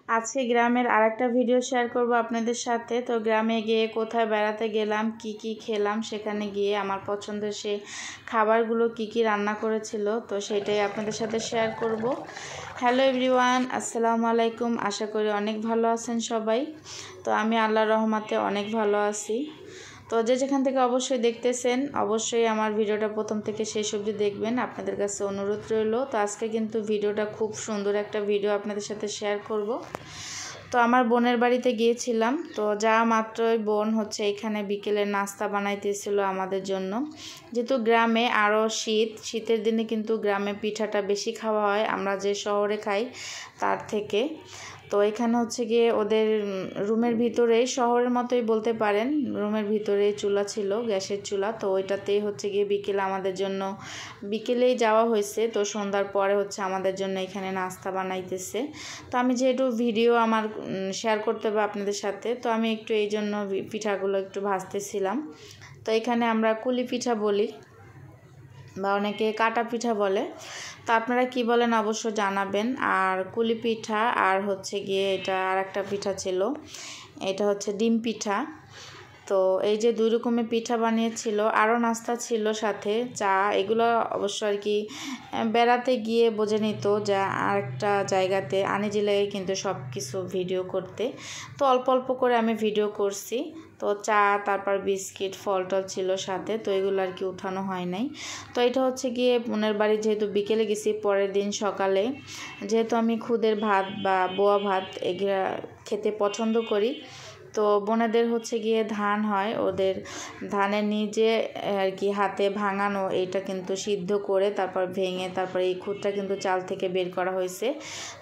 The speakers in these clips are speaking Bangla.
আজকে গ্রামের আরেকটা ভিডিও শেয়ার করব আপনাদের সাথে। তো গ্রামে গিয়ে কোথায় বেড়াতে গেলাম, কি কি খেলাম, সেখানে গিয়ে আমার পছন্দের সেই খাবারগুলো কি কি রান্না করেছিল, তো সেটাই আপনাদের সাথে শেয়ার করব। হ্যালো এভরিওয়ান, আসসালামু আলাইকুম। আশা করি অনেক ভালো আছেন সবাই। তো আমি আল্লাহর রহমতে অনেক ভালো আছি। তো যেখান থেকে অবশ্যই দেখতেছেন, অবশ্যই আমার ভিডিওটা প্রথম থেকে শেষ অবধি দেখবেন, আপনাদের কাছে অনুরোধ রইল। তো আজকে কিন্তু ভিডিওটা খুব সুন্দর একটা ভিডিও আপনাদের সাথে শেয়ার করব। তো আমার বোনের বাড়িতে গিয়েছিলাম। তো যা মাত্রই বোন এখানে বিকেলের নাস্তা বানাইতেছিল আমাদের জন্য। যেহেতু গ্রামে আরও শীতের দিনে কিন্তু গ্রামে পিঠাটা বেশি খাওয়া হয় আমরা যে শহরে খাই তার থেকে। তো এখানে গিয়ে ওদের রুমের ভিতরেই, শহরের মতোই বলতে পারেন, রুমের ভিতরেই চুলা ছিল, গ্যাসের চুলা। তো ওইটাতেই গিয়ে বিকেলে আমাদের জন্য, বিকেলেই যাওয়া হয়েছে। তো সন্ধ্যার পরে আমাদের জন্য এখানে নাস্তা বানাইতেছে। তো আমি যেহেতু ভিডিও আমার শেয়ার করতে হবে আপনাদের সাথে, তো আমি একটু এই জন্য পিঠাগুলো একটু ভাজতেছিলাম। তো এখানে আমরা কুলি পিঠা বলি বা অনেকে কাটা পিঠা বলে। তো আপনারা কি বলেন অবশ্য জানাবেন। আর কুলি পিঠা আর গিয়ে এটা আর একটা পিঠা ছিল, এটা ডিম পিঠা। তো এই যে দুই রকমের পিঠা বানিয়েছিল, আরও নাস্তা ছিল সাথে চা। এগুলো অবশ্য আর কি বেড়াতে গিয়ে বোঝে নিত যা আরেকটা জায়গাতে আনিজি লাগে কিন্তু সব কিছু ভিডিও করতে। তো অল্প অল্প করে আমি ভিডিও করছি। তো চা, তারপর বিস্কিট, ফল টল ছিল সাথে। তো এগুলো আর কি উঠানো হয় নাই। তো এটা গিয়ে বোনের বাড়ি, যেহেতু বিকেলে গেছি, পরের দিন সকালে, যেহেতু আমি খুদের ভাত বা বোয়া ভাত এগুলা খেতে পছন্দ করি। তো বোনেদের গিয়ে ধান হয়, ওদের ধানের নিজে আর কি হাতে ভাঙানো, এইটা কিন্তু সিদ্ধ করে তারপর ভেঙে তারপর এই খুদটা কিন্তু চাল থেকে বের করা হয়েছে।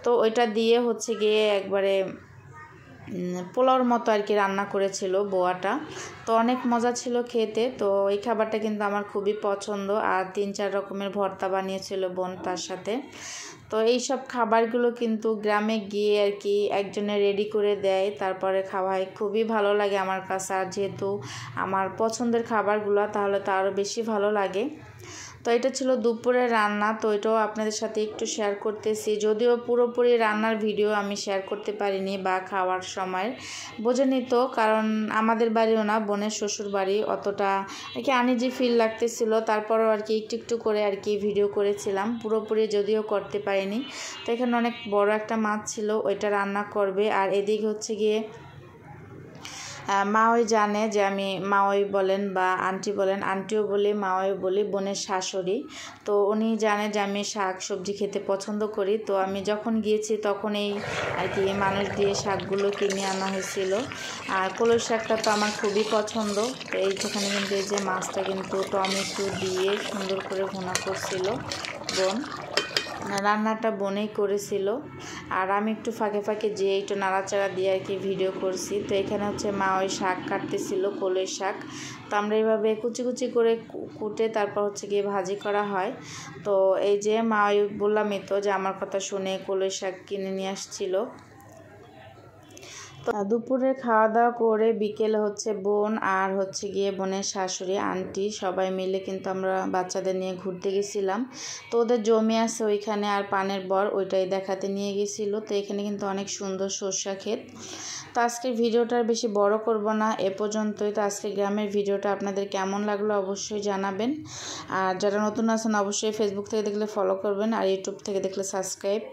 তো ওইটা দিয়ে গিয়ে একবারে পোলাওর মতো আর কি রান্না করেছিল বোয়াটা। তো অনেক মজা ছিল খেতে। তো এই খাবারটা কিন্তু আমার খুবই পছন্দ। আর 3-4 রকমের ভর্তা বানিয়েছিল বোন তার সাথে। তো এই সব খাবারগুলো কিন্তু গ্রামে গিয়ে আর কি একজনে রেডি করে দেয়, তারপরে খাওয়ায়, খুবই ভালো লাগে আমার কাছে। আর যেহেতু আমার পছন্দের খাবারগুলো, তাহলে তো আরও বেশি ভালো লাগে। তো এটা ছিল দুপুরের রান্না। তো এটাও আপনাদের সাথে একটু শেয়ার করতেছি, যদিও পুরোপুরি রান্নার ভিডিও আমি শেয়ার করতে পারিনি বা খাওয়ার সময় বোঝেনি। তো কারণ আমাদের বাড়িও না, বোনের শ্বশুর বাড়ি, অতটা আর কি আনইজি ফিল লাগতেছিল। তারপরও আর কি একটু একটু করে আর কি ভিডিও করেছিলাম, পুরোপুরি যদিও করতে পারিনি। তো এখানে অনেক বড় একটা মাছ ছিল, ওইটা রান্না করবে। আর এদিকে গিয়ে মা ওই জানে যে আমি, মা ওই বলেন বা আন্টি বলেন, আন্টিও বলি মাওই বলি, বোনের শাশুড়ি। তো উনি জানে যে আমি শাক সবজি খেতে পছন্দ করি। তো আমি যখন গিয়েছি তখন এই আর কি মানুষ দিয়ে শাকগুলো কিনে আনা হয়েছিল। আর কলই শাকটা তো আমার খুবই পছন্দ। তো এইখানে কিন্তু এই যে মাছটা কিন্তু টমেটো দিয়ে সুন্দর করে ভুনা করছিল বোন, রান্নাটা বোনেই করেছিল। আর আমি একটু ফাঁকে ফাঁকে যে একটু নাড়াচাড়া দিয়ে আর কি ভিডিও করছি। তো এখানে মা ওই শাক কাটতেছিল, কলই শাক। তো আমরা এইভাবে কুচি কুচি করে কুটে তারপর গিয়ে ভাজি করা হয়। তো এই যে মা ওই বললামই তো যে আমার কথা শুনে কলই শাক কিনে নিয়ে আসছিল। তো দুপুরে খাওয়া দাওয়া করে বিকেলে বোন আর গিয়ে বোনের শাশুড়ি, আন্টি সবাই মিলে কিন্তু আমরা বাচ্চাদের নিয়ে ঘুরতে গেছিলাম। তো ওদের জমি আছে ওইখানে, আর পানের বর ওইটাই দেখাতে নিয়ে গেছিলো। তো এখানে কিন্তু অনেক সুন্দর সরষা ক্ষেত। তো আজকের ভিডিওটা বেশি বড় করব না, এ পর্যন্তই। তো আজকে গ্রামের ভিডিওটা আপনাদের কেমন লাগলো অবশ্যই জানাবেন। আর যারা নতুন আছেন অবশ্যই ফেসবুক থেকে দেখলে ফলো করবেন, আর ইউটিউব থেকে দেখলে সাবস্ক্রাইব।